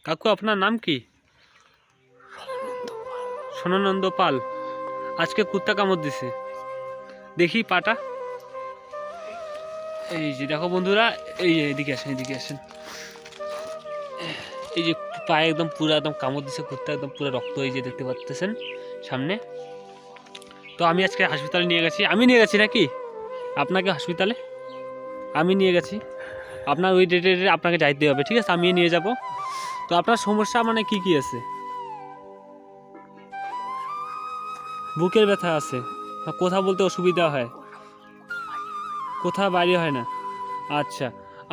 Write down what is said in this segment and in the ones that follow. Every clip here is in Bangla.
কাকু আপনার নাম কি? সোনানন্দ পাল। আজকে কুত্তা কামড় দিছে, দেখি পাটা। এই যে দেখো বন্ধুরা, এই যে এদিকে আসেন, এদিকে আসেন। এই যে পায়ে একদম পুরো একদম কামড় দিছে কুত্তা, একদম পুরো রক্ত এই যে দেখতে পাচ্ছেন সামনে। তো আমি আজকে হাসপাতালে নিয়ে গেছি। আমি নিয়ে গেছি নাকি আপনাকে হসপিটালে? আমি নিয়ে গেছি। আপনার ওই ডেটে আপনাকে যাইতে হবে, ঠিক আছে? আমি নিয়ে যাব। তো আপনার সমস্যা মানে কি কি আছে? বুকের ব্যথা আছে, কথা বলতে অসুবিধা হয়, কোথা বাইরে হয় না। আচ্ছা,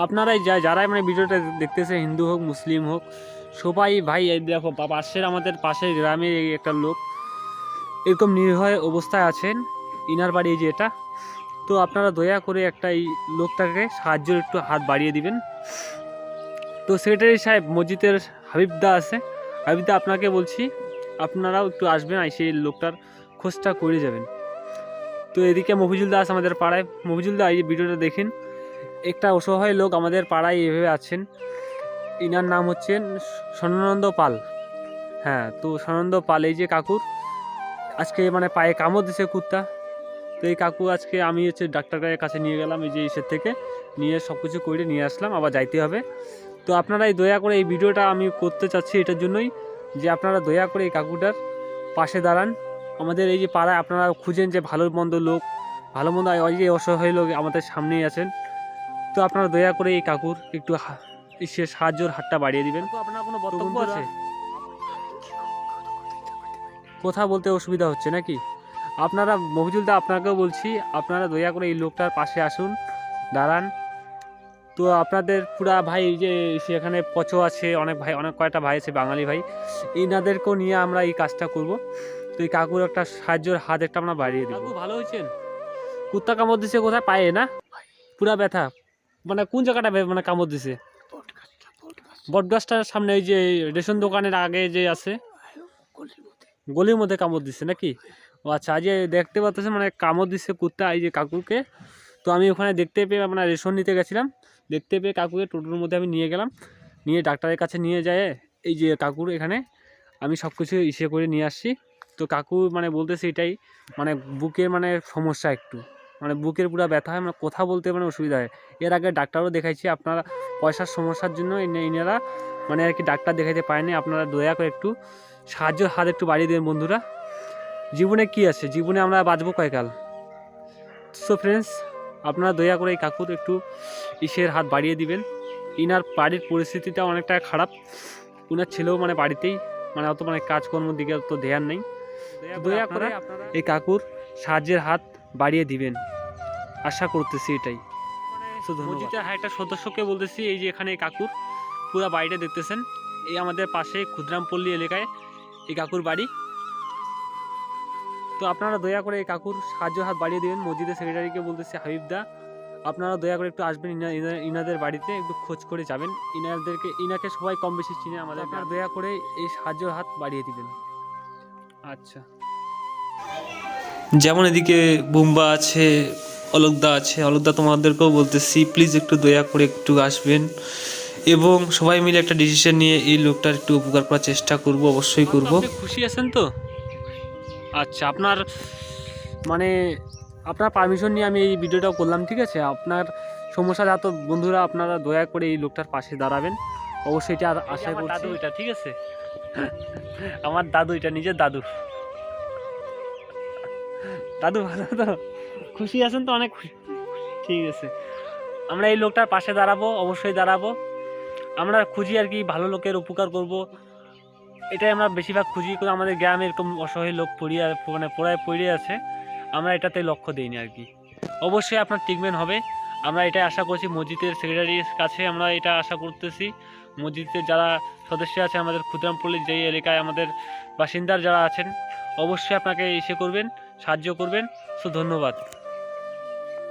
আপনারাই যারাই মানে ভিডিওটা দেখতেছে, হিন্দু হোক মুসলিম হোক, সবাই ভাই এই দেখো পাশের আমাদের পাশের গ্রামে একটা লোক এরকম নির্ভয় অবস্থায় আছেন, ইনার বাড়ি এই যে এটা। তো আপনারা দয়া করে একটা এই লোকটাকে সাহায্যের একটু হাত বাড়িয়ে দিবেন। তো সেক্রেটারি সাহেব মসজিদের হাবিবদা আছে, হাবিবদা আপনাকে বলছি আপনারাও একটু আসবেন, সেই লোকটার খোঁজটা করে যাবেন। তো এদিকে মফিজুল দাস আমাদের পাড়ায়। মফিজুল দা, এই ভিডিওটা দেখেন, একটা অসহায় লোক আমাদের পাড়ায় এভাবে আছেন। ইনার নাম হচ্ছেন সোনানন্দ পাল। হ্যাঁ, তো সোনানন্দ পাল, এই যে কাকুর আজকে মানে পায়ে কামড় দিছে কুত্তা। তো এই কাকু আজকে আমি হচ্ছে ডাক্তারের কাছে নিয়ে গেলাম, এই যে ইসের থেকে নিয়ে সব কিছু করে নিয়ে আসলাম, আবার যাইতে হবে। তো আপনারা এই দয়া করে এই ভিডিওটা আমি করতে চাচ্ছি এটার জন্যই যে আপনারা দয়া করে এই কাকুটার পাশে দাঁড়ান। আমাদের এই যে পাড়ায় আপনারা খুঁজেন যে ভালো মন্দ লোক, ভালো মন্দ ওই যে অসহায় লোক আমাদের সামনেই আছেন। তো আপনারা দয়া করে এই কাকুর একটু সাহায্যের হাতটা বাড়িয়ে দিবেন। তো আপনার কোনো বক্তব্য আছে? কথা বলতে অসুবিধা হচ্ছে নাকি? আপনারা মফিজুল দা, আপনাকেও বলছি আপনারা দয়া করে এই লোকটার পাশে আসুন, দাঁড়ান। তো আপনাদের পুরা ভাই, এই যে সেখানে পচো আছে, অনেক ভাই, অনেক কয়টা ভাই আছে বাঙালি ভাই, এনাদেরকেও নিয়ে আমরা এই কাজটা করব। তো এই কাকুর একটা সাহায্যের হাত একটা আমরা বাড়িয়ে দেবো। কাকু ভালো হয়েছেন? কুত্তা কামড় দিছে কোথায়? পায়ে না? পুরা ব্যথা মানে কোন জায়গাটা মানে কামড় দিছে? বটগাছটার সামনে, ওই যে রেশন দোকানের আগে যে আছে, গলির মধ্যে কামড় দিচ্ছে নাকি? ও আচ্ছা, আজ দেখতে পাচ্ছেন মানে কামড় দিচ্ছে কুত্তা এই যে কাকুকে। তো আমি ওখানে দেখতে পেয়ে আপনার রেশন নিতে গেছিলাম, দেখতে পেয়ে কাকুকে টোটোর মধ্যে আমি নিয়ে গেলাম, নিয়ে ডাক্তারের কাছে নিয়ে যায় এই যে কাকুর এখানে আমি সব কিছু ইসে করে নিয়ে আসছি। তো কাকু মানে বলতেছে এটাই মানে বুকের মানে সমস্যা, একটু মানে বুকের পুরো ব্যথা হয়, মানে কথা বলতে মানে অসুবিধা হয়। এর আগে ডাক্তারও দেখাইছি, আপনারা পয়সার সমস্যার জন্য ইনারা মানে আর কি ডাক্তার দেখাইতে পারেনি। আপনারা দয়া করে একটু সাহায্যের হাত একটু বাড়িয়ে দেবেন বন্ধুরা। জীবনে কি আছে, জীবনে আমরা বাঁচবো কয়কাল। সো ফ্রেন্ডস, আপনারা দয়া করে এই কাকুর একটু ইসের হাত বাড়িয়ে দিবেন। ইনার বাড়ির পরিস্থিতিটা অনেকটা খারাপ, উনার ছেলেও মানে বাড়িতেই মানে অত মানে কাজকর্মের দিকে অত ধ্যান নেই। দয়া করে আপনারা এই কাকুর সাহায্যের হাত বাড়িয়ে দিবেন, আশা করতেছি এটাই। মসজিদের একটা সদস্যকে বলতেছি, এই যে এখানে এই কাকুর পুরো বাড়িটা দেখতেছেন, এই আমাদের পাশে ক্ষুদ্রামপল্লী এলাকায় এই কাকুর বাড়ি। তো আপনারা দয়া করে এই কাকুর সাহায্য হাত বাড়িয়ে দেবেন। মসজিদের সেক্রেটারিকে বলতেছি হাবিবদা, আপনারা দয়া করে একটু আসবেন ইনাদের বাড়িতে, একটু খোঁজ করে যাবেন। ইনাকে সবাই কম বেশি চিনে আমাদের। আপনারা দয়া করে এই সাহায্য হাত বাড়িয়ে দিবেন। আচ্ছা, যেমন এদিকে বুম্বা আছে, অলোকদা আছে, অলোকদা তোমাদেরকেও বলতেছি প্লিজ একটু দয়া করে একটু আসবেন এবং সবাই মিলে একটা ডিসিশন নিয়ে এই লোকটার একটু উপকার করার চেষ্টা করব, অবশ্যই করব। খুশি আছেন তো? আচ্ছা, আপনার মানে আপনার পারমিশন নিয়ে আমি এই ভিডিওটা করলাম, ঠিক আছে? আপনার সমস্যা যত বন্ধুরা আপনারা দয়া করে এই লোকটার পাশে দাঁড়াবেন, অবশ্যই এটা আশা করছি। দাদু এটা, ঠিক আছে? আমার দাদু, এটা নিজের দাদু। দাদু ভালো তো? খুশি আছেন তো? অনেক খুশি, ঠিক আছে। আমরা এই লোকটার পাশে দাঁড়াবো, অবশ্যই দাঁড়াবো। আমরা খুঁজি আর কি ভালো লোকের উপকার করব, এটাই আমরা বেশিরভাগ খুঁজি। করে আমাদের গ্রামে এরকম অসহায় লোক মানে পড়ে আছে, আমরা এটাতে লক্ষ্য দিইনি আর কি। অবশ্যই আপনার ট্রিটমেন্ট হবে, আমরা এটাই আশা করছি। মসজিদের সেক্রেটারির কাছে আমরা এটা আশা করতেছি। মসজিদের যারা সদস্য আছে আমাদের ক্ষুদ্রামপল্লীর যেই এলাকায় আমাদের বাসিন্দার যারা আছেন, অবশ্যই আপনাকে এসে করবেন, সাহায্য করবেন। সো ধন্যবাদ।